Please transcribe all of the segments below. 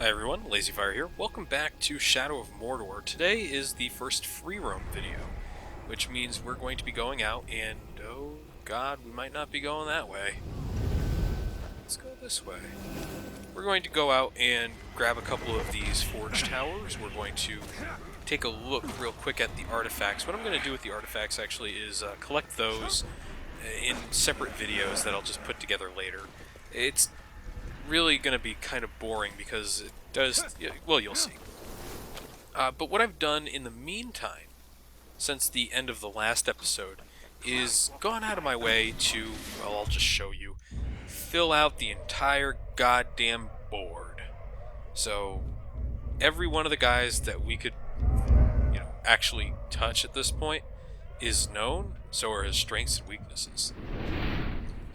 Hi everyone, LazyFire here. Welcome back to Shadow of Mordor. Today is the first free roam video, which means we're going to be going out and, oh god, we might not be going that way. Let's go this way. We're going to go out and grab a couple of these forge towers. We're going to take a look real quick at the artifacts. What I'm going to do with the artifacts actually is collect those in separate videos that I'll just put together later. It's really going to be kind of boring because it does, well, you'll see. But what I've done in the meantime, since the end of the last episode, is gone out of my way to, well, I'll just show you, fill out the entire goddamn board. So, every one of the guys that we could, actually touch at this point is known, so are his strengths and weaknesses.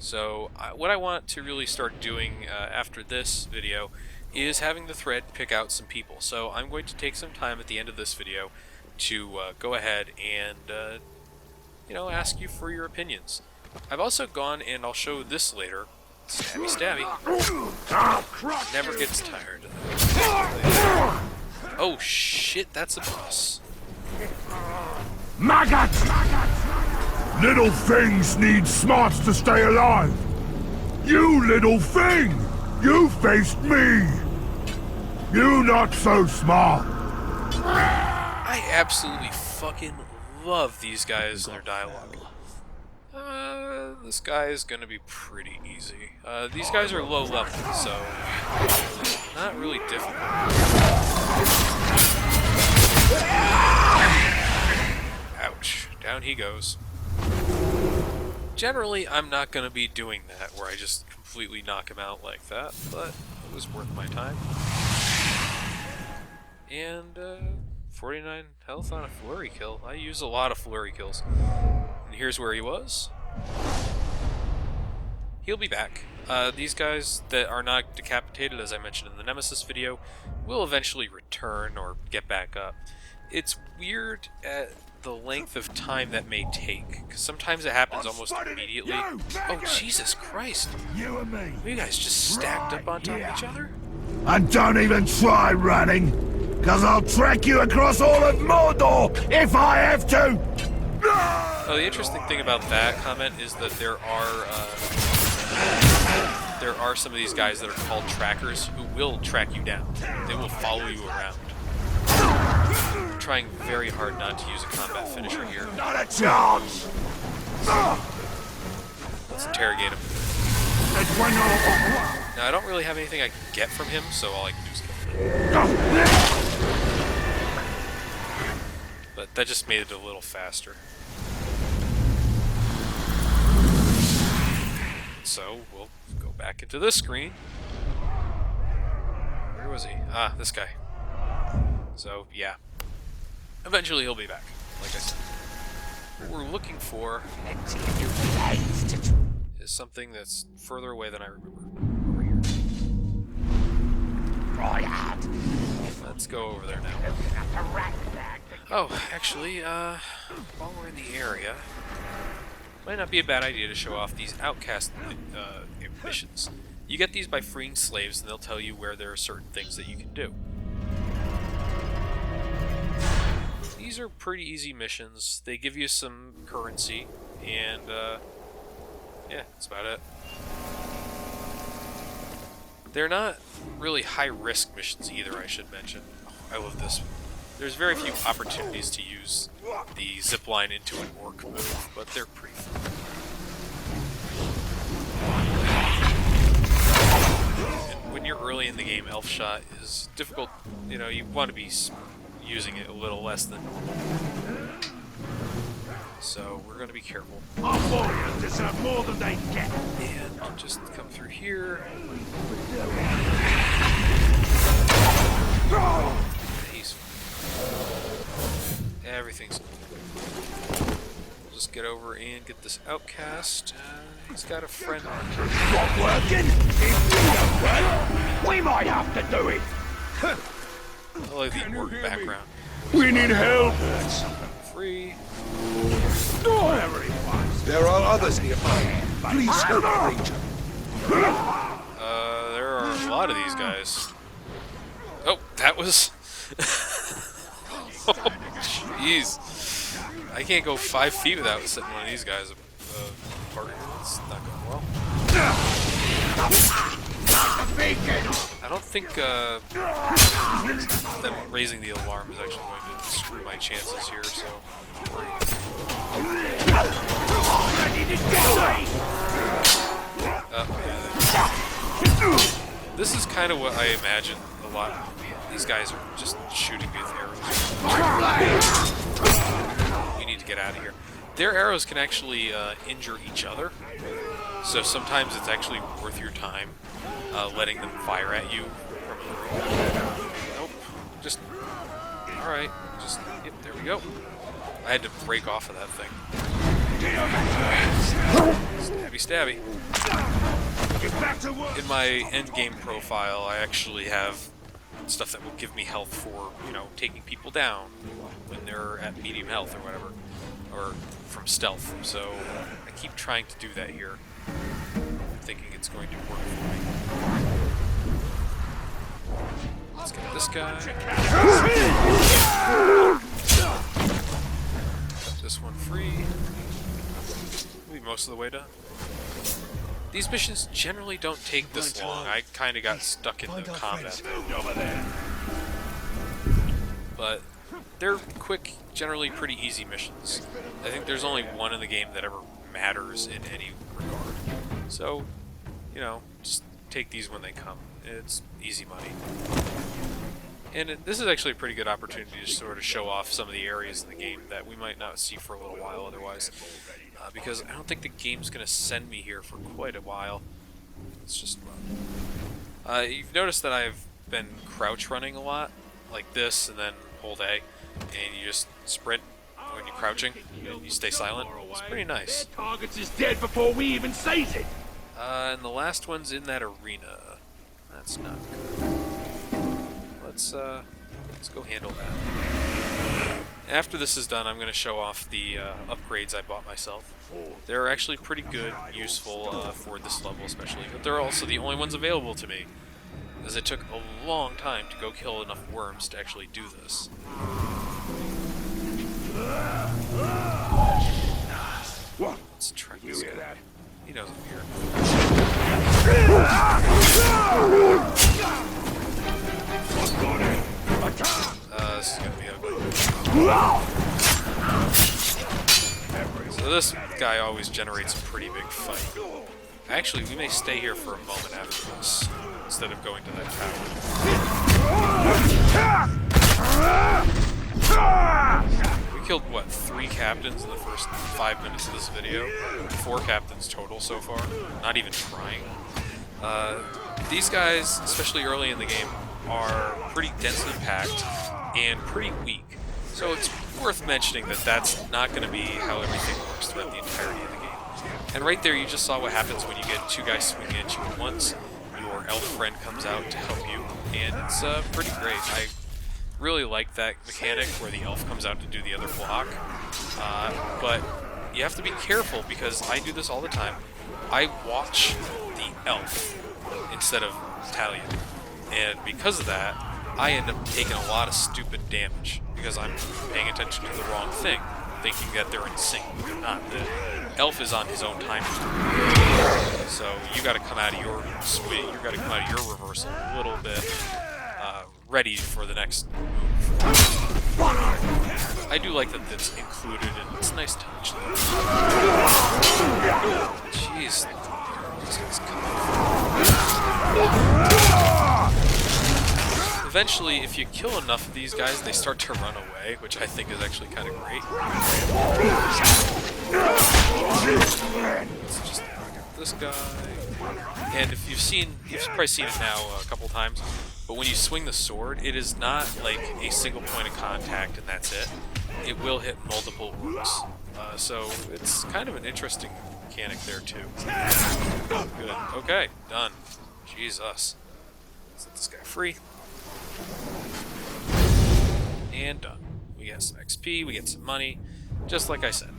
So what I want to really start doing after this video is having the thread pick out some people. So I'm going to take some time at the end of this video to go ahead and ask you for your opinions. I've also gone, and I'll show this later. Stabby stabby. Never gets tired. Oh shit, that's a boss. Maggots! Little things need smarts to stay alive! You little thing! You faced me! You not so smart! I absolutely fucking love these guys and their dialogue. This guy is gonna be pretty easy. These guys are low level, so not really difficult. Ouch. Down he goes. Generally, I'm not going to be doing that, where I just completely knock him out like that, but it was worth my time. And, 49 health on a flurry kill. I use a lot of flurry kills. And here's where he was. He'll be back. These guys that are not decapitated, as I mentioned in the Nemesis video, will eventually return or get back up. It's weird at the length of time that may take, because sometimes it happens almost immediately. Oh, Jesus Christ. You and me. You guys just stacked up on top of each other? And don't even try running, cause I'll track you across all of Mordor if I have to! Oh, the interesting thing about that comment is that there are some of these guys that are called trackers who will track you down. They will follow you around. I'm trying very hard not to use a combat finisher here. Not a chance! Let's interrogate him. Now, I don't really have anything I can get from him, so all I can do is kill him. But that just made it a little faster. So, we'll go back into this screen. Where was he? Ah, this guy. So, yeah. Eventually he'll be back, like I said. What we're looking for is something that's further away than I remember. Over here. Let's go over there now. Oh, actually, while we're in the area, might not be a bad idea to show off these outcast missions. You get these by freeing slaves, and they'll tell you where there are certain things that you can do. These are pretty easy missions. They give you some currency, and yeah, that's about it. They're not really high-risk missions either, I should mention. Oh, I love this one. There's very few opportunities to use the zipline into an orc move, but they're pretty fun. And when you're early in the game, Elf Shot is difficult. You want to be using it a little less than normal. So we're going to be careful. Our warriors deserve more than they get. And I'll just come through here. He's fine. Everything's good. We'll just get over and get this outcast. He's got a friend. Not working? If we don't work, we might have to do it. I like the orc background. We need help. Free. There are others nearby. Please help the ranger. There are a lot of these guys. Oh, that was... Oh, jeez. I can't go 5 feet without setting one of these guys apart. It's not going well. I don't think them raising the alarm is actually going to screw my chances here, so... This is kind of what I imagine a lot. These guys are just shooting me with arrows. We need to get out of here. Their arrows can actually injure each other, so sometimes it's actually worth your time letting them fire at you from the room. Nope. Just... Alright. Just... Yep, there we go. I had to break off of that thing. Stabby, stabby. In my endgame profile, I actually have stuff that will give me health for, you know, taking people down when they're at medium health or whatever. Or from stealth. So I keep trying to do that here. Thinking it's going to work for me. Let's get this guy. Set this one free. We'll be most of the way done. These missions generally don't take this long. I kind of got stuck in the combat there. But they're quick, generally pretty easy missions. I think there's only one in the game that ever matters in any regard. So, you know, just take these when they come. It's easy money. And this is actually a pretty good opportunity to sort of show off some of the areas in the game that we might not see for a little while otherwise. Because I don't think the game's going to send me here for quite a while. Let's just run. You've noticed that I've been crouch running a lot, like this, and then hold A, and you just sprint when you're crouching, and you stay silent. It's pretty nice. Target is dead before we even seize it. And the last one's in that arena. That's not good. Let's go handle that. After this is done, I'm going to show off the upgrades I bought myself. They're actually pretty good, useful for this level especially, but they're also the only ones available to me, as it took a long time to go kill enough worms to actually do this. Let's try this guy. He knows I'm here. This is gonna be ugly. So this guy always generates a pretty big fight. Actually, we may stay here for a moment after this, instead of going to that tower. We killed, what, 3 captains in the first 5 minutes of this video? 4 captains total so far, not even trying. These guys, especially early in the game, are pretty densely packed and pretty weak. So it's worth mentioning that that's not going to be how everything works throughout the entirety of the game. And right there, you just saw what happens when you get 2 guys swinging at you at once. Your elf friend comes out to help you, and it's pretty great. I really like that mechanic where the elf comes out to do the other block. But you have to be careful because I do this all the time. I watch the elf instead of Talia. And because of that, I end up taking a lot of stupid damage because I'm paying attention to the wrong thing, thinking that they're in sync. They're not. The elf is on his own timer. So you got to come out of your swing. You got to come out of your reversal a little bit ready for the next move. I do like that that's included, and it's a nice touch. Jeez, this guy's coming. Eventually, if you kill enough of these guys, they start to run away, which I think is actually kind of great. Let's just knock out this guy. And if you've probably seen it now a couple times, but when you swing the sword, it is not like a single point of contact and that's it. It will hit multiple orcs. So it's kind of an interesting mechanic there too. Good. Okay, done. Jesus. Set this guy free. And done. We get some XP, we get some money, just like I said.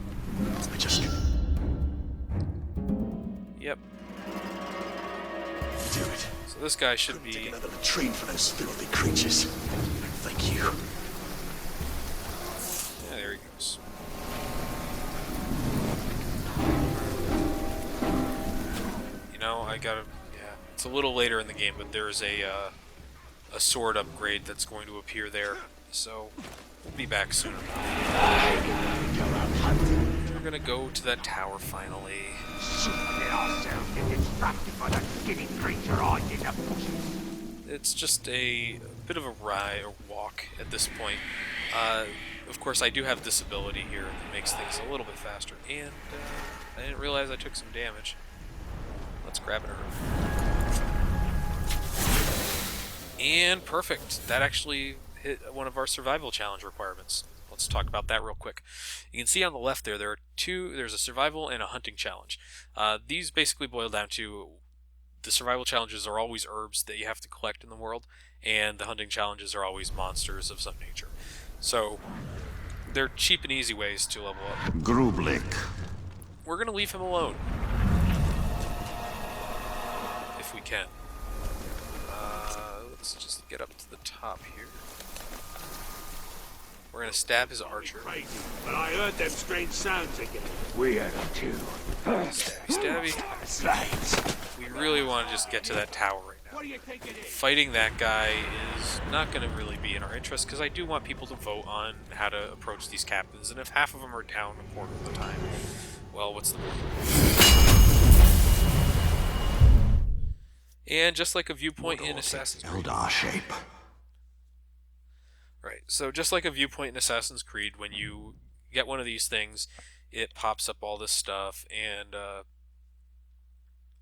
Yep. Do it. So So this guy should Take be... another latrine for those filthy creatures. Thank you. Yeah, there he goes. You know, I gotta... Yeah, it's a little later in the game, but there's a sword upgrade that's going to appear there. So, we'll be back soon. We're gonna go to that tower finally. It's just a bit of a ride or walk at this point. Of course, I do have this ability here that makes things a little bit faster, and I didn't realize I took some damage. Let's grab an herb. And perfect. That actually hit one of our survival challenge requirements. Let's talk about that real quick. You can see on the left there, there's a survival and a hunting challenge. These basically boil down to the survival challenges are always herbs that you have to collect in the world, and the hunting challenges are always monsters of some nature. So, they're cheap and easy ways to level up. Grublik. We're going to leave him alone. If we can. Let's just get up to the top here. We're going to stab his archer. Crazy, but I heard them strange sounds again. We had them too. Stabby, stabby. Slaves. We really want to just get to that tower right now. What do you think it is? Fighting that guy is not going to really be in our interest, because I do want people to vote on how to approach these captains, and if half of them are down a quarter of the time, well, what's the point? And just like a viewpoint in Assassin's Creed... Eldar shape. Right, so just like a viewpoint in Assassin's Creed, when you get one of these things, it pops up all this stuff, and,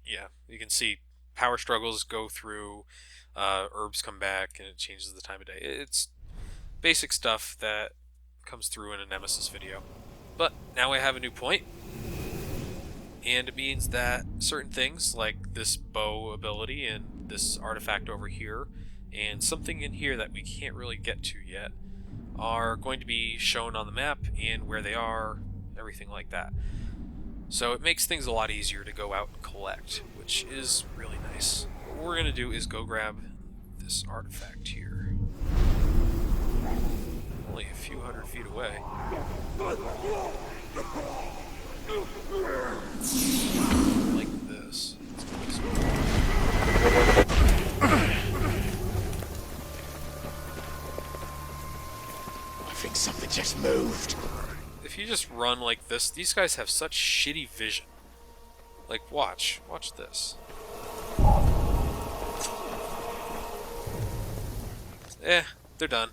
yeah, you can see power struggles go through, herbs come back, and it changes the time of day. It's basic stuff that comes through in a Nemesis video. But now I have a new point, and it means that certain things, like this bow ability and this artifact over here, and something in here that we can't really get to yet, are going to be shown on the map and where they are, everything like that. So it makes things a lot easier to go out and collect, which is really nice. What we're going to do is go grab this artifact here. Only a few hundred feet away. Like this. I think something just moved. If you just run like this, these guys have such shitty vision. Like, watch this. They're done.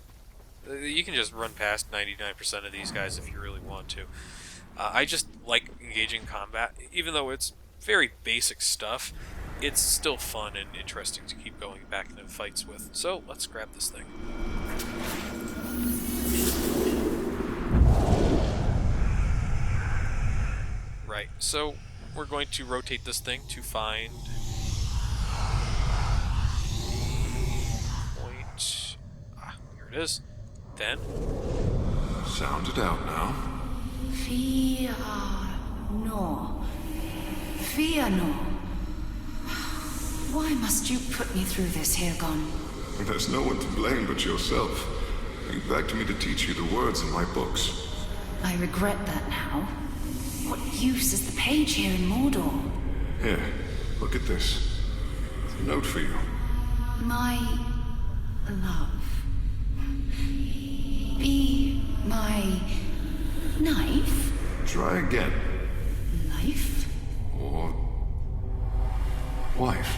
You can just run past 99% of these guys if you really want to. I just like engaging combat, even though it's very basic stuff. It's still fun and interesting to keep going back into fights with. So let's grab this thing. Right, so we're going to rotate this thing to find point. Here it is. Then Sound it out now. Fear no. Fear no. Why must you put me through this, Hagon? There's no one to blame but yourself. You begged me to teach you the words in my books. I regret that now. What use is the page here in Mordor? Here, look at this. It's a note for you. My love. Be my knife? Try again. Life? Or... wife.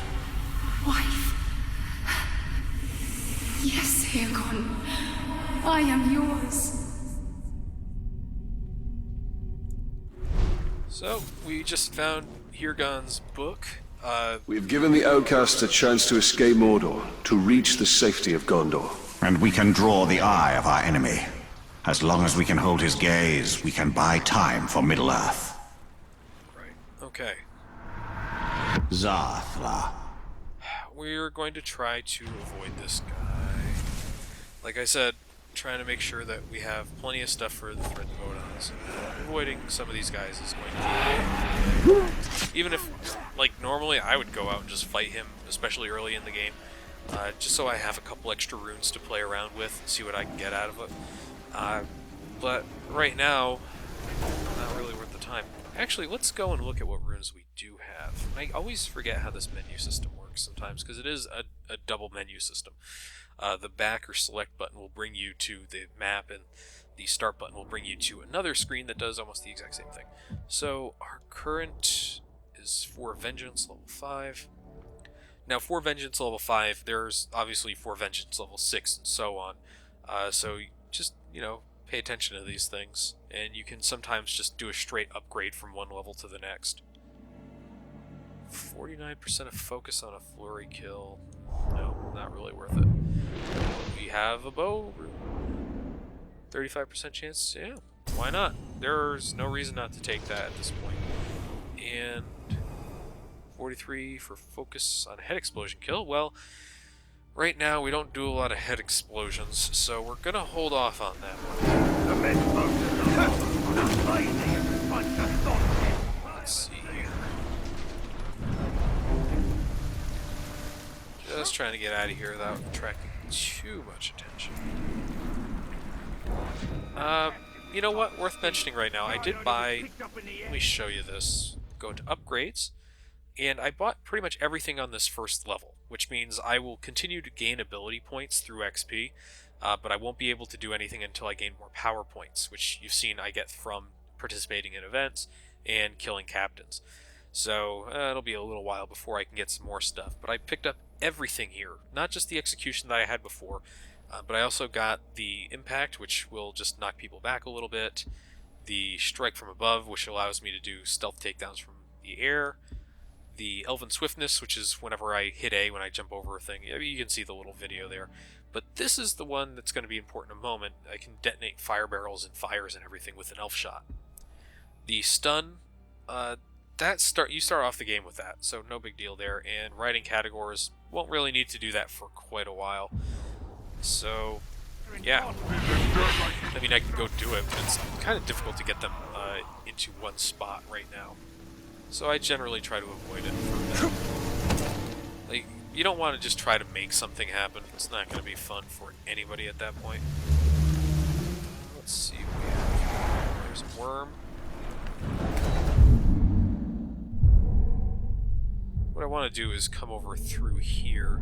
Wife? Yes, Hagon. I am yours. So, we just found Hirgon's book. We've given the outcasts a chance to escape Mordor, to reach the safety of Gondor. And we can draw the eye of our enemy. As long as we can hold his gaze, we can buy time for Middle-earth. Right, okay. Zathla. We're going to try to avoid this guy. Like I said, trying to make sure that we have plenty of stuff for the thread to vote on. So avoiding some of these guys is going to be... Even if, like, normally I would go out and just fight him, especially early in the game, just so I have a couple extra runes to play around with and see what I can get out of it. But right now, not really worth the time. Actually, let's go and look at what runes we do have. I always forget how this menu system works sometimes, because it is a double menu system. The back or select button will bring you to the map, and the start button will bring you to another screen that does almost the exact same thing. So our current is for Vengeance level 5. Now for Vengeance level 5, there's obviously for Vengeance level 6 and so on. So just, you know, pay attention to these things, and you can sometimes just do a straight upgrade from one level to the next. 49% of focus on a flurry kill. No, not really worth it. We have a bow rune. 35% chance? Yeah, why not? There's no reason not to take that at this point. And 43 for focus on a head explosion kill. Well, right now we don't do a lot of head explosions, so we're gonna hold off on that one. Let's see here. Just trying to get out of here without attracting too much attention. You know what? Worth mentioning right now. I did buy... Let me show you this. Go into upgrades. And I bought pretty much everything on this first level, which means I will continue to gain ability points through XP, but I won't be able to do anything until I gain more power points, which you've seen I get from participating in events and killing captains. So it'll be a little while before I can get some more stuff, but I picked up everything here, not just the execution that I had before, but I also got the impact, which will just knock people back a little bit, the strike from above, which allows me to do stealth takedowns from the air, the Elven Swiftness, which is whenever I hit A when I jump over a thing. You can see the little video there. But this is the one that's going to be important in a moment. I can detonate fire barrels and fires and everything with an elf shot. The stun, you start off the game with that, so no big deal there. And riding categories won't really need to do that for quite a while. So, yeah. I mean, I can go do it, but it's kind of difficult to get them into one spot right now. So I generally try to avoid it for now. Like, you don't want to just try to make something happen. It's not going to be fun for anybody at that point. Let's see what we have. There's a worm. What I want to do is come over through here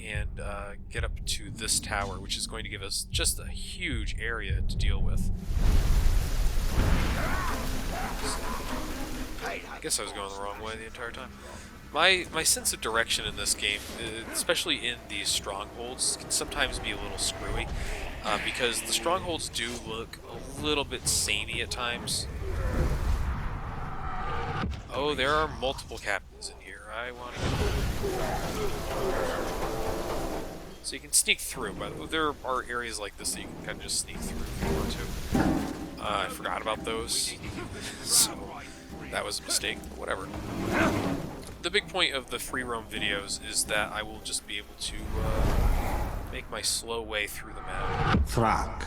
and get up to this tower, which is going to give us just a huge area to deal with. I guess I was going the wrong way the entire time. My sense of direction in this game, especially in these strongholds, can sometimes be a little screwy, because the strongholds do look a little bit samey at times. Oh, there are multiple captains in here. I want to get... So you can sneak through, but there are areas like this that you can kind of just sneak through if you want to. I forgot about those, so that was a mistake, but whatever. The big point of the free roam videos is that I will just be able to make my slow way through the map. Thrak.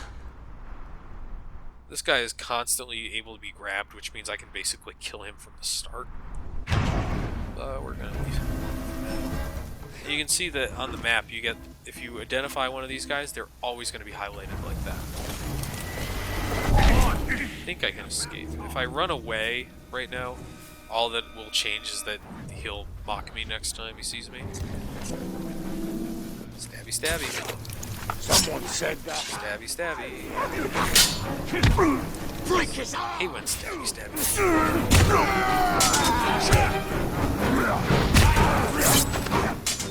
This guy is constantly able to be grabbed, which means I can basically kill him from the start. We're gonna leave him alone. You can see that on the map, you get, if you identify one of these guys, they're always going to be highlighted like that. I think I can escape. If I run away right now, all that will change is that he'll mock me next time he sees me. Stabby, stabby. Someone said that. Stabby, stabby. He went stabby, stabby.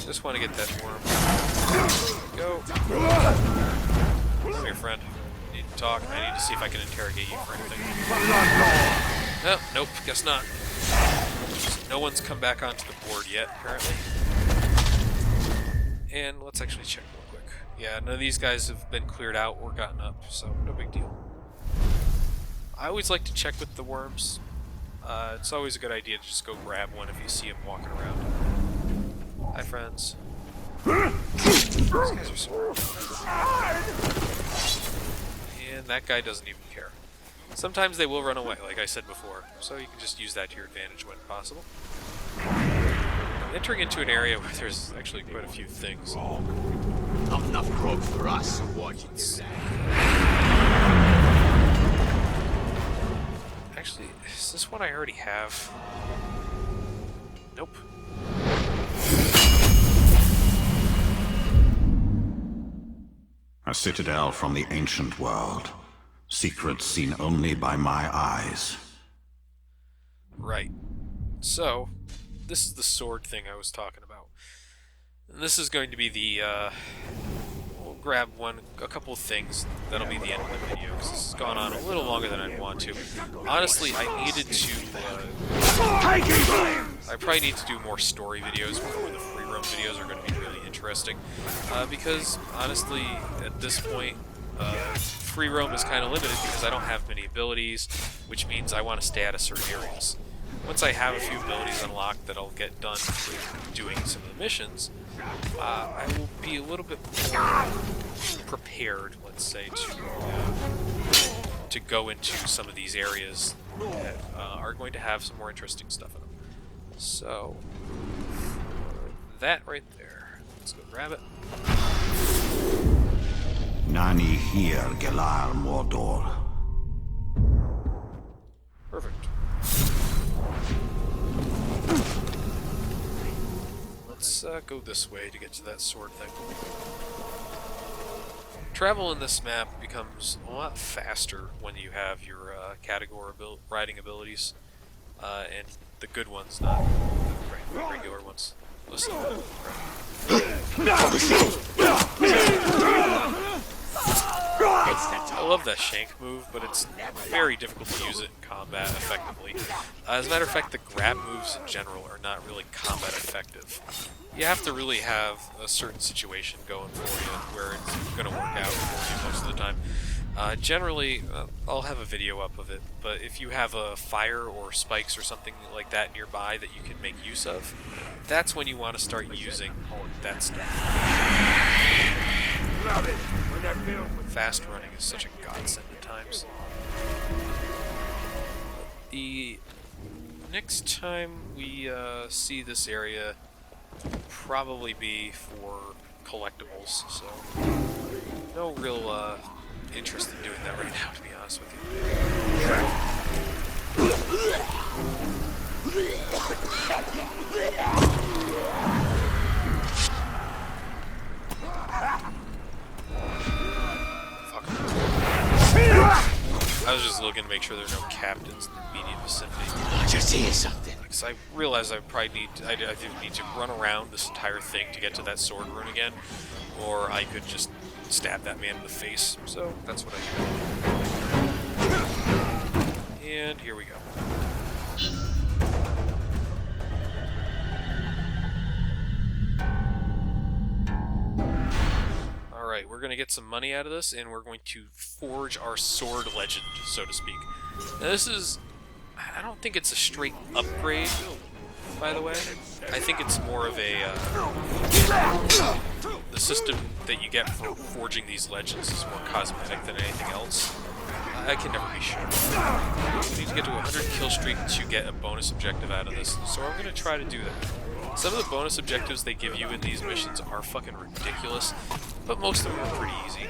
Just want to get that worm. Go. Come here, friend. Need to talk. I need to see if I can interrogate you for anything. Oh, nope, guess not. No one's come back onto the board yet, apparently. And let's actually check real quick. Yeah, none of these guys have been cleared out or gotten up, so no big deal. I always like to check with the worms. It's always a good idea to just go grab one if you see him walking around. Hi, friends. guys are so... And that guy doesn't even care. Sometimes they will run away, like I said before, so you can just use that to your advantage when possible. I'm entering into an area where there's actually quite a few things. Not enough grog for us. Watch it. Actually, is this one I already have? Nope. A citadel from the ancient world. Secrets seen only by my eyes. Right. So, this is the sword thing I was talking about. And this is going to be the, we'll grab a couple of things. That'll be the end of the video, because this has gone on a little longer than I'd want to. Honestly, I needed to, I probably need to do more story videos before the free roam videos are going to be really interesting. Because, honestly, at this point, free roam is kind of limited because I don't have many abilities, which means I want to stay out of certain areas. Once I have a few abilities unlocked that I'll get done doing some of the missions, I will be a little bit more prepared, let's say, to go into some of these areas that are going to have some more interesting stuff in them. So, that right there. Let's go grab it. Nani here, Gelar Mordor. Perfect. Let's go this way to get to that sword thing. Travel in this map becomes a lot faster when you have your category riding abilities, and the good ones, not the regular ones. Listen. I love that shank move, but it's very difficult to use it in combat effectively. As a matter of fact, the grab moves in general are not really combat effective. You have to really have a certain situation going for you where it's going to work out for you most of the time. Generally, I'll have a video up of it, but if you have a fire or spikes or something like that nearby that you can make use of, that's when you want to start using that stuff. Fast running is such a godsend at times. The next time we see this area will probably be for collectibles, so no real interest in doing that right now, to be honest with I was just looking to make sure there are no captains in the immediate vicinity. I just hear something. Because I realize I probably I either need to run around this entire thing to get to that sword rune again, or I could just stab that man in the face. So that's what I do. And here we go. Alright, we're going to get some money out of this, and we're going to forge our sword legend, so to speak. Now this is... I don't think it's a straight upgrade, by the way. I think it's more of a... the system that you get for forging these legends is more cosmetic than anything else. I can never be sure. We need to get to a 100 kill streak to get a bonus objective out of this, so I'm going to try to do that. Some of the bonus objectives they give you in these missions are fucking ridiculous, but most of them are pretty easy.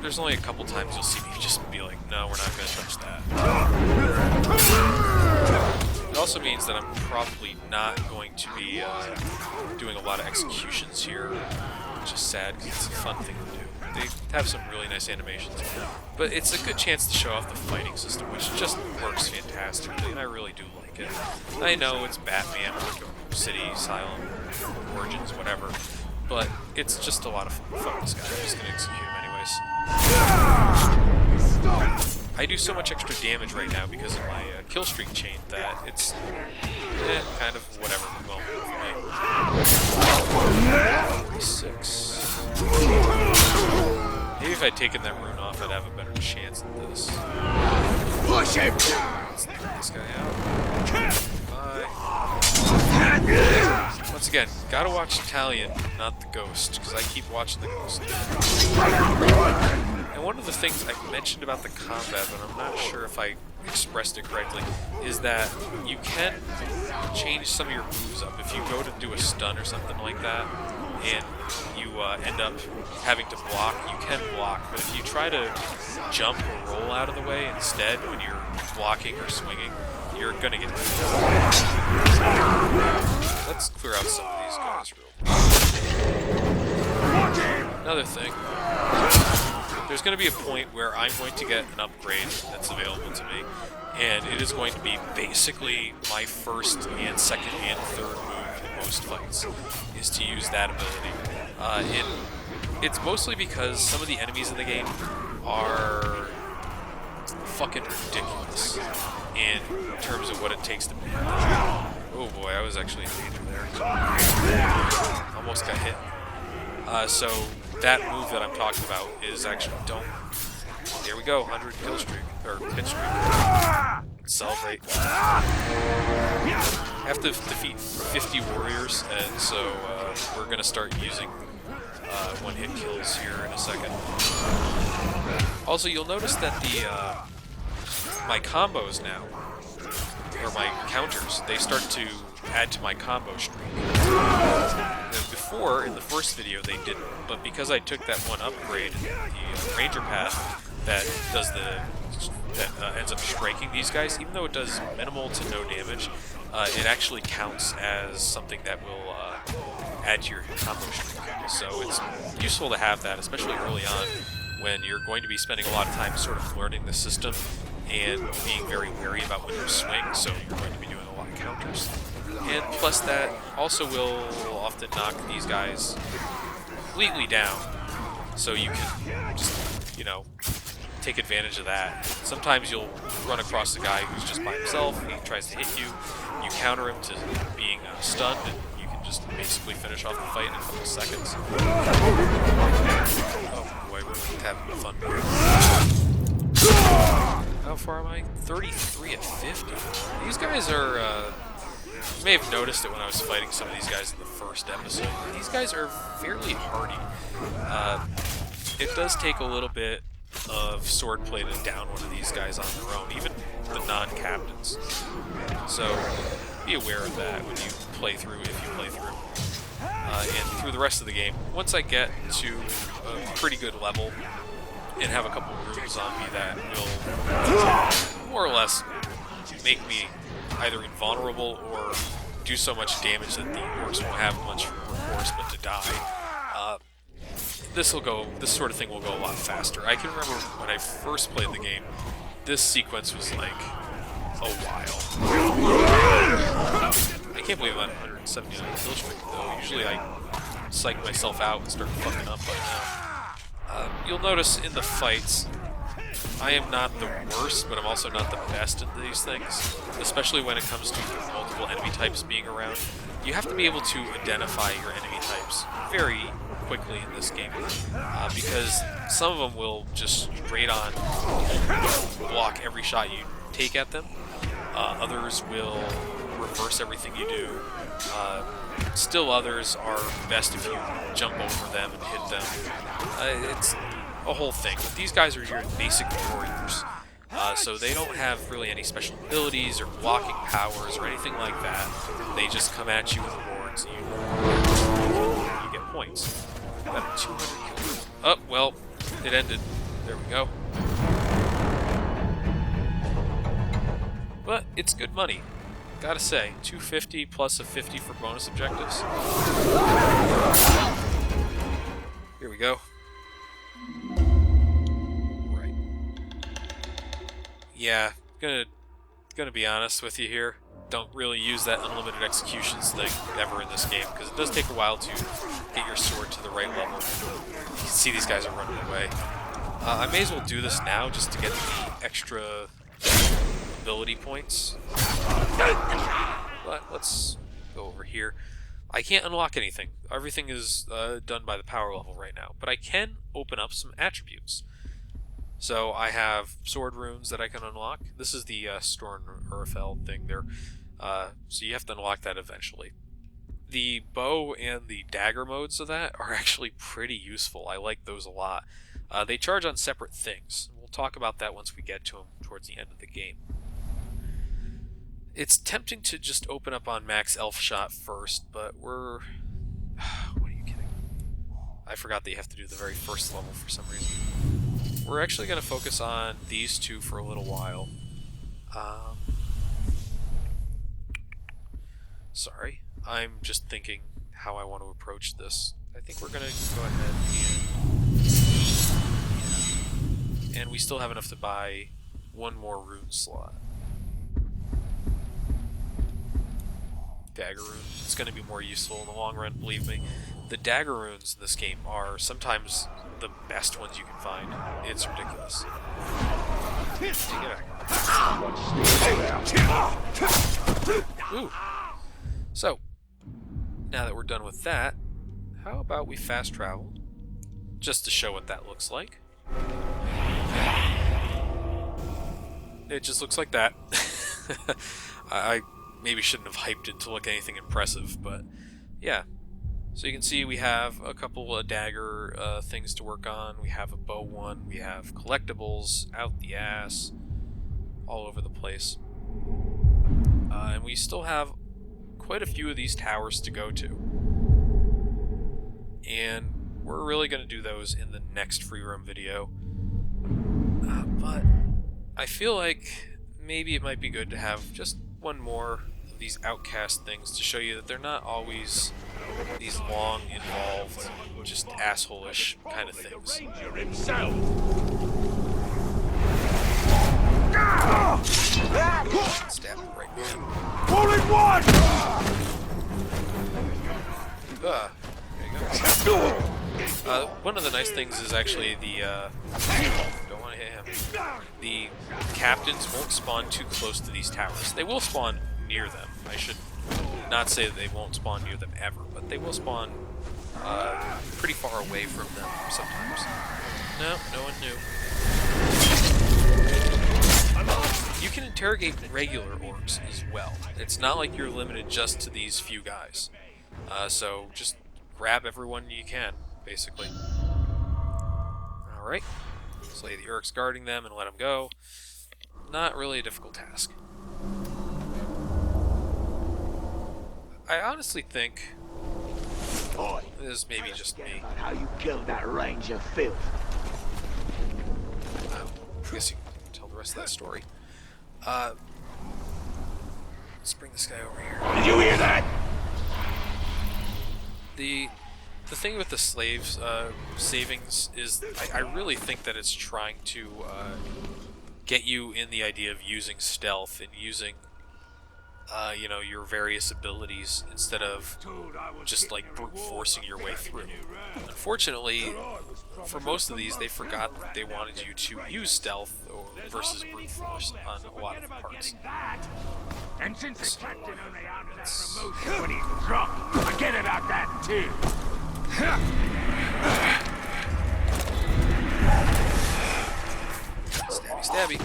There's only a couple times you'll see me just be like, no, we're not going to touch that. It also means that I'm probably not going to be doing a lot of executions here, which is sad because it's a fun thing to do. They have some really nice animations, but it's a good chance to show off the fighting system, which just works fantastically, and I really do like it. I know it's Batman, City, Asylum, Origins, whatever, but it's just a lot of fun for this guy. I'm just going to execute him anyways. I do so much extra damage right now because of my kill streak chain that it's kind of whatever. Well, for me. 6. Maybe if I'd taken that rune off, I'd have a better chance at this. Push him! Let's knock this guy out. Bye. Once again, gotta watch Italian, not the Ghost, because I keep watching the Ghost. And one of the things I mentioned about the combat, but I'm not sure if I expressed it correctly, is that you can change some of your moves up. If you go to do a stun or something like that, and you end up having to block, you can block, but if you try to jump or roll out of the way instead when you're blocking or swinging, you're gonna get hit. Let's clear out some of these guys real quick. Another thing, there's going to be a point where I'm going to get an upgrade that's available to me, and it is going to be basically my first and second and third move in most fights, is to use that ability. It's mostly because some of the enemies in the game are fucking ridiculous in terms of what it takes to beat them. Oh boy, I was actually in danger there. Almost got hit. So that move that I'm talking about is actually, there we go, 100 kill streak, or hit streak. Celebrate. I have to defeat 50 warriors, and so we're going to start using one-hit kills here in a second. Also, you'll notice that my combos now, or my counters, they start to add to my combo streak. Before, in the first video, they didn't, but because I took that one upgrade, the Ranger Path, that ends up striking these guys, even though it does minimal to no damage, it actually counts as something that will add to your combo streak. So it's useful to have that, especially early on, when you're going to be spending a lot of time sort of learning the system and being very wary about when you swing, so you're going to be doing a lot of counters. And plus that also will often knock these guys completely down, so you can just, take advantage of that. Sometimes you'll run across a guy who's just by himself, he tries to hit you, you counter him to being stunned, and you can just basically finish off the fight in a couple seconds. Oh boy, we're having fun here. How far am I? 33 at 50. These guys are, you may have noticed it when I was fighting some of these guys in the first episode. These guys are fairly hardy. It does take a little bit of swordplay to down one of these guys on their own, even the non-captains. So be aware of that when you play through, if you play through. And through the rest of the game, once I get to a pretty good level and have a couple runes on me that will more or less make me either invulnerable or do so much damage that the orcs won't have much recourse but to die, this sort of thing will go a lot faster. I can remember when I first played the game, this sequence was like a while. I can't believe I'm at 179 kill streak though. Usually I psych myself out and start fucking up by now. You'll notice in the fights, I am not the worst, but I'm also not the best in these things, especially when it comes to multiple enemy types being around. You have to be able to identify your enemy types very quickly in this game, because some of them will just straight on block every shot you take at them. Others will reverse everything you do. Still others are best if you jump over them and hit them. It's a whole thing. But these guys are your basic warriors, so they don't have really any special abilities or blocking powers or anything like that. They just come at you with awards and you get points. Got a 200 kills. Oh, well, it ended. There we go. But it's good money. Gotta say, 250 plus a 50 for bonus objectives. Here we go. Right. Yeah, gonna be honest with you here. Don't really use that unlimited executions thing ever in this game, because it does take a while to get your sword to the right level. You can see these guys are running away. I may as well do this now just to get the extra ability points. But let's go over here. I can't unlock anything. Everything is done by the power level right now. But I can open up some attributes. So I have sword runes that I can unlock. This is the Storn Urfel thing there. So you have to unlock that eventually. the bow and the dagger modes of that are actually pretty useful. I like those a lot. They charge on separate things. We'll talk about that once we get to them towards the end of the game. It's tempting to just open up on max elf shot first, but we're... What are you kidding? I forgot that you have to do the very first level for some reason. We're actually going to focus on these two for a little while. Sorry. I'm just thinking how I want to approach this. I think we're going to go ahead and we still have enough to buy one more rune slot. Dagger rune. It's going to be more useful in the long run, believe me. The dagger runes in this game are sometimes the best ones you can find. It's ridiculous. Ooh. So, now that we're done with that, how about we fast travel? Just to show what that looks like. It just looks like that. I maybe shouldn't have hyped it to look anything impressive, but yeah. So you can see we have a couple of dagger things to work on. We have a bow one. We have collectibles out the ass, all over the place. And we still have quite a few of these towers to go to. And we're really going to do those in the next free roam video. But I feel like maybe it might be good to have just one more of these outcast things to show you that they're not always these long, involved, just asshole-ish kind of things. Stab him right there. All in one! There you go. One of the nice things is actually the, don't want to hit him. The captains won't spawn too close to these towers. They will spawn near them. I should not say that they won't spawn near them ever, but they will spawn pretty far away from them sometimes. No one knew. You can interrogate regular orcs as well. It's not like you're limited just to these few guys. So just grab everyone you can, basically. Alright. Slay the orcs guarding them and let them go. Not really a difficult task. I honestly think this is maybe just me. How you killed that range of filth? I guess you can tell the rest of that story. Let's bring this guy over here. Did you hear that? The thing with the slaves savings is I really think that it's trying to get you in the idea of using stealth and using you know, your various abilities instead of just like brute forcing your way through. Unfortunately, for most of these, they forgot that they wanted you to use stealth versus brute force on a lot of the parts. And since the captain only honored that promotion when he's drunk, forget about that too. Stabby, stabby.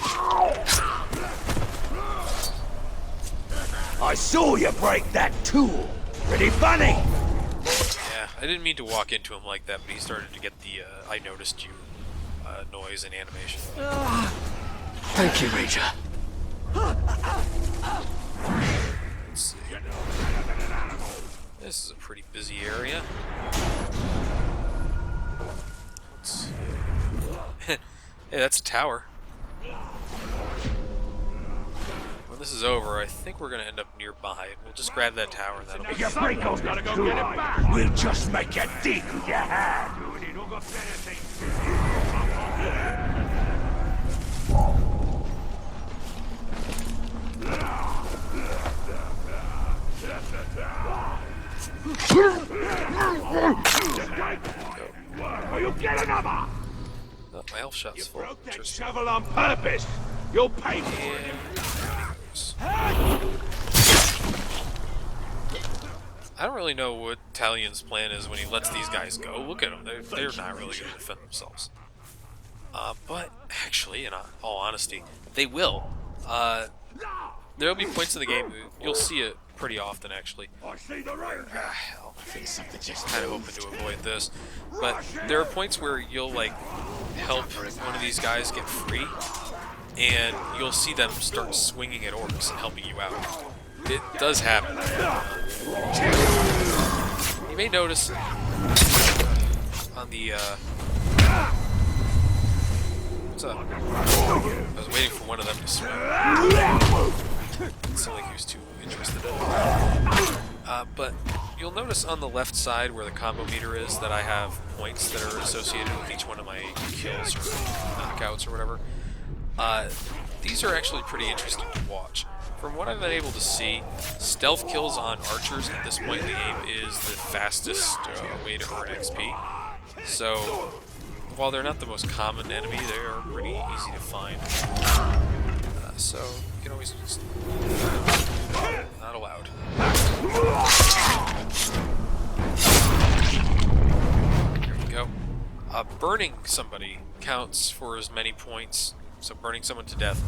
I saw you break that tool. Pretty funny. Yeah, I didn't mean to walk into him like that, but he started to get the I noticed you noise and animation. Thank you, Ranger. Let's see. This is a pretty busy area. Let's see. Hey, that's a tower. When this is over, I think we're gonna end up nearby. We'll just grab that tower and that'll be Your Franco's gotta go get it back. We'll just make you dig with your hand. Or you get another. Oh, my elf shot's full. Broke that Interesting. shovel on purpose. You'll pay for it. I don't really know what Talion's plan is when he lets these guys go. Look at them. They're not really going to defend themselves. But actually, in all honesty, they will. There'll be points in the game, you'll see it pretty often actually. I see the ranger. Hell, I think something just kind of hoping to avoid this. But there are points where you'll like help one of these guys get free, and you'll see them start swinging at orcs and helping you out. It does happen. You may notice on the what's up? I was waiting for one of them to swing. It seemed like he was too interested in it. But you'll notice on the left side where the combo meter is that I have points that are associated with each one of my kills or knockouts or whatever. These are actually pretty interesting to watch. From what I've been able to see, stealth kills on archers at this point in the game is the fastest way to earn XP. So, while they're not the most common enemy, they are pretty easy to find. So, you can always just... not allowed. There we go. Burning somebody counts for as many points, so burning someone to death...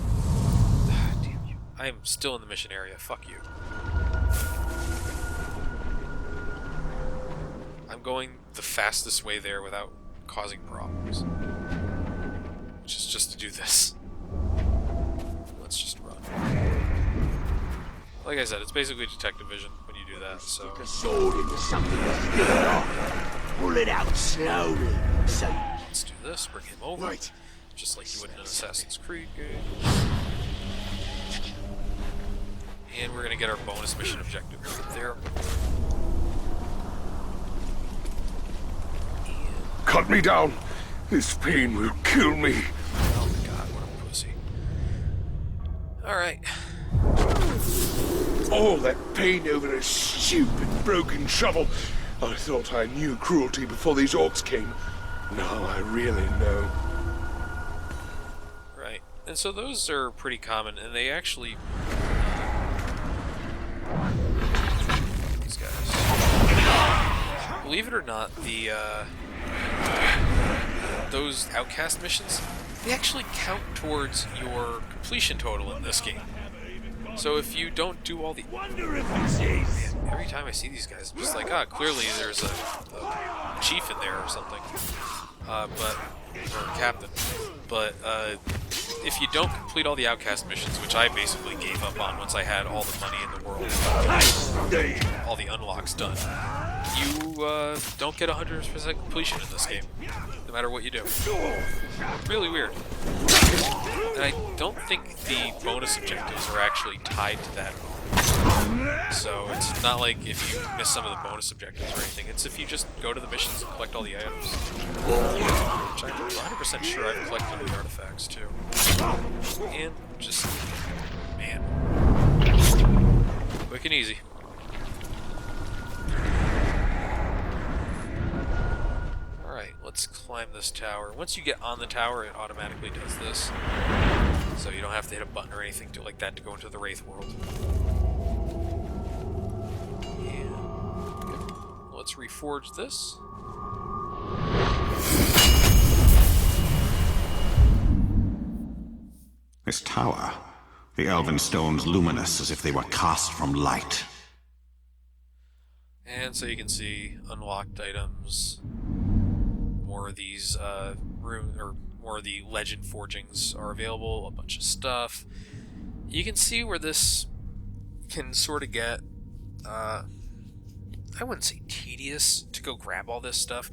Damn you. I am still in the mission area, fuck you. I'm going the fastest way there without causing problems. Which is just to do this. Let's just run. Like I said, it's basically detective vision when you do that, so... Stick a sword into something that's good. Pull it out slowly, so... Let's do this, bring him over. Right. Just like you would in an Assassin's Creed game. And we're gonna get our bonus mission objective right there. Cut me down. This pain will kill me. Oh my god, what a pussy. Alright. All that pain over a stupid broken shovel. I thought I knew cruelty before these orcs came. Now I really know. Right. And so those are pretty common, and they actually... these guys. Believe it or not, the, those outcast missions, they actually count towards your completion total in this game. So if you don't do all the... Man, every time I see these guys, I'm just like, ah, clearly there's a chief in there or something. Or a captain. But, if you don't complete all the outcast missions, which I basically gave up on once I had all the money in the world, all the unlocks done, you, don't get 100% completion in this game, no matter what you do. Really weird. And I don't think the bonus objectives are actually tied to that at all. So it's not like if you miss some of the bonus objectives or anything, it's if you just go to the missions and collect all the items. Which I'm 100% sure I've collected the artifacts too. And just, man. Quick and easy. Alright, let's climb this tower. Once you get on the tower, it automatically does this. So you don't have to hit a button or anything like that to go into the Wraith world. And let's reforge this. This tower, the elven stones luminous as if they were cast from light. And so you can see unlocked items. More of these more of the legend forgings are available. A bunch of stuff. You can see where this can sort of get, I wouldn't say tedious to go grab all this stuff,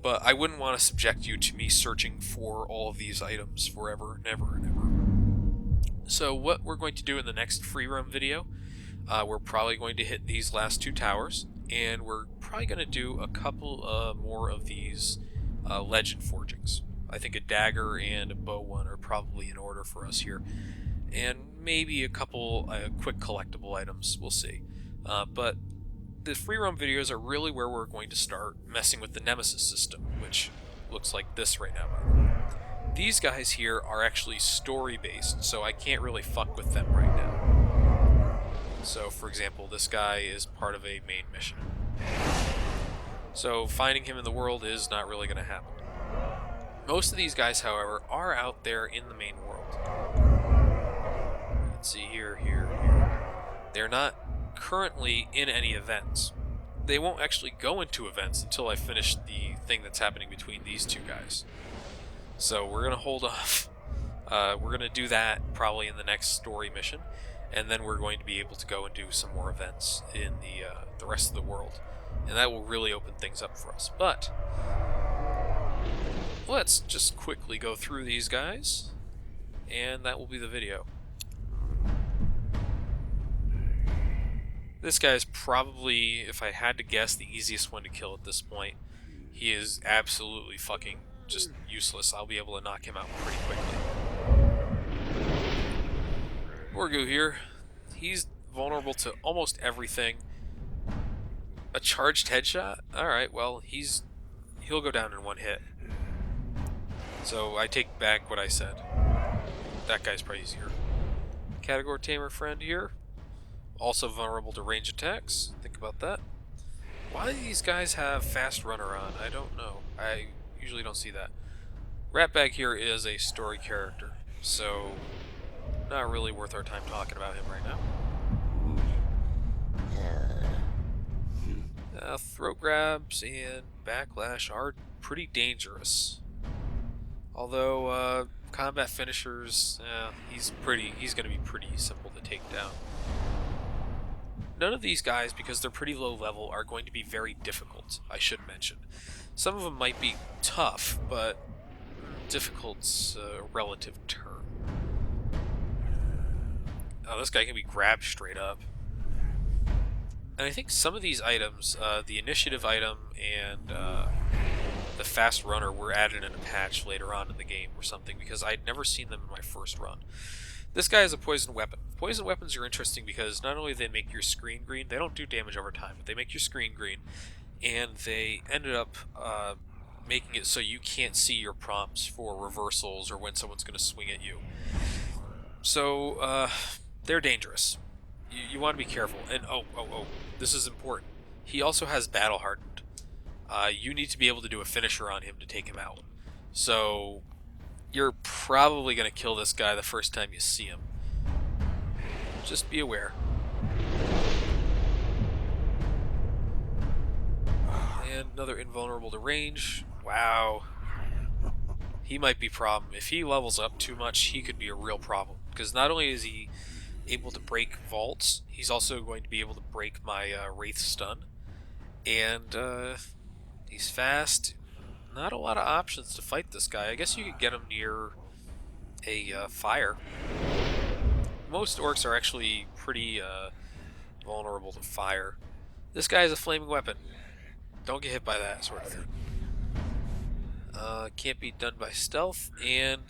but I wouldn't want to subject you to me searching for all of these items forever and ever and ever. So what we're going to do in the next free roam video, we're probably going to hit these last two towers, and we're probably going to do a couple more of these legend forgings. I think a dagger and a bow one are probably in order for us here. And maybe a couple quick collectible items, we'll see. But the free roam videos are really where we're going to start messing with the Nemesis system, which looks like this right now, by the way. These guys here are actually story-based, so I can't really fuck with them right now. So, for example, this guy is part of a main mission. So, finding him in the world is not really going to happen. Most of these guys, however, are out there in the main world. Let's see, here, They're not currently in any events. They won't actually go into events until I finish the thing that's happening between these two guys. So we're going to hold off. We're going to do that probably in the next story mission, and then we're going to be able to go and do some more events in the rest of the world. And that will really open things up for us. But let's just quickly go through these guys, and that will be the video. This guy is probably, if I had to guess, the easiest one to kill at this point. He is absolutely fucking just useless. I'll be able to knock him out pretty quickly. Orgu here. He's vulnerable to almost everything. A charged headshot? Alright, well, he'll go down in one hit. So I take back what I said. That guy's probably easier. Category Tamer friend here. Also vulnerable to range attacks. Think about that. Why do these guys have fast runner on? I don't know. I usually don't see that. Ratbag here is a story character, so not really worth our time talking about him right now. Throat grabs and backlash are pretty dangerous. Although combat finishers, he's going to be pretty simple to take down. None of these guys, because they're pretty low level, are going to be very difficult, I should mention. Some of them might be tough, but difficult's a relative term. Oh, this guy can be grabbed straight up. And I think some of these items, the initiative item and the fast runner, were added in a patch later on in the game or something, because I'd never seen them in my first run. This guy is a poison weapon. Poison weapons are interesting because not only do they make your screen green, they don't do damage over time, but they make your screen green, and they ended up making it so you can't see your prompts for reversals or when someone's going to swing at you. So, they're dangerous. You want to be careful. And, oh, this is important. He also has battle hardened. You need to be able to do a finisher on him to take him out. So you're probably going to kill this guy the first time you see him. Just be aware. And another invulnerable to range. Wow. He might be a problem. If he levels up too much, he could be a real problem. Because not only is he able to break vaults, he's also going to be able to break my Wraith stun. And he's fast. Not a lot of options to fight this guy. I guess you could get him near a fire. Most orcs are actually pretty vulnerable to fire. This guy is a flaming weapon. Don't get hit by that sort of thing. Can't be done by stealth, and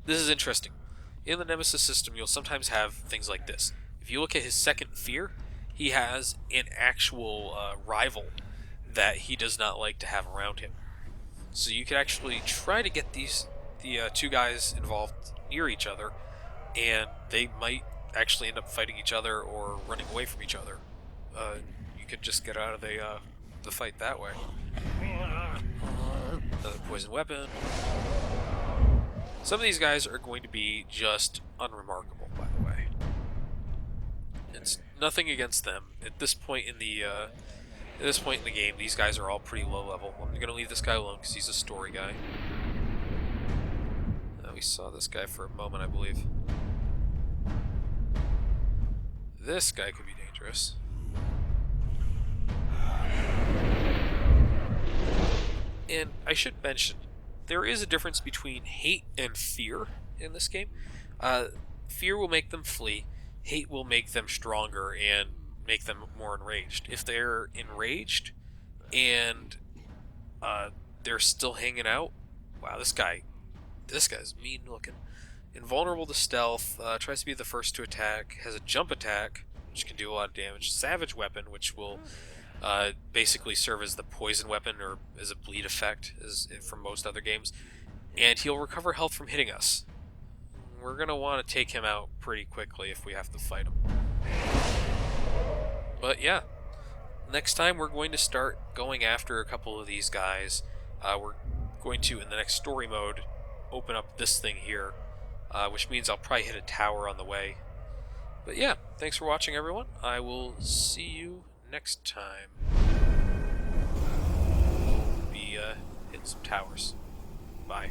this is interesting. In the Nemesis system, you'll sometimes have things like this. If you look at his second fear, he has an actual rival that he does not like to have around him. So you could actually try to get the two guys involved near each other, and they might actually end up fighting each other or running away from each other. You could just get out of the fight that way. Another poison weapon. Some of these guys are going to be just unremarkable, by the way. It's nothing against them. At this point in the game, these guys are all pretty low level. I'm going to leave this guy alone because he's a story guy. We saw this guy for a moment, I believe. This guy could be dangerous. And I should mention, there is a difference between hate and fear in this game. Fear will make them flee. Hate will make them stronger and make them more enraged. If they're enraged and they're still hanging out, wow, this guy's mean looking. Invulnerable to stealth, tries to be the first to attack, has a jump attack, which can do a lot of damage. Savage weapon, which will basically serve as the poison weapon or as a bleed effect as from most other games. And he'll recover health from hitting us. We're going to want to take him out pretty quickly if we have to fight him. But yeah, next time we're going to start going after a couple of these guys. We're going to, in the next story mode, open up this thing here, which means I'll probably hit a tower on the way. But yeah, thanks for watching, everyone. I will see you next time. We'll be hitting some towers. Bye.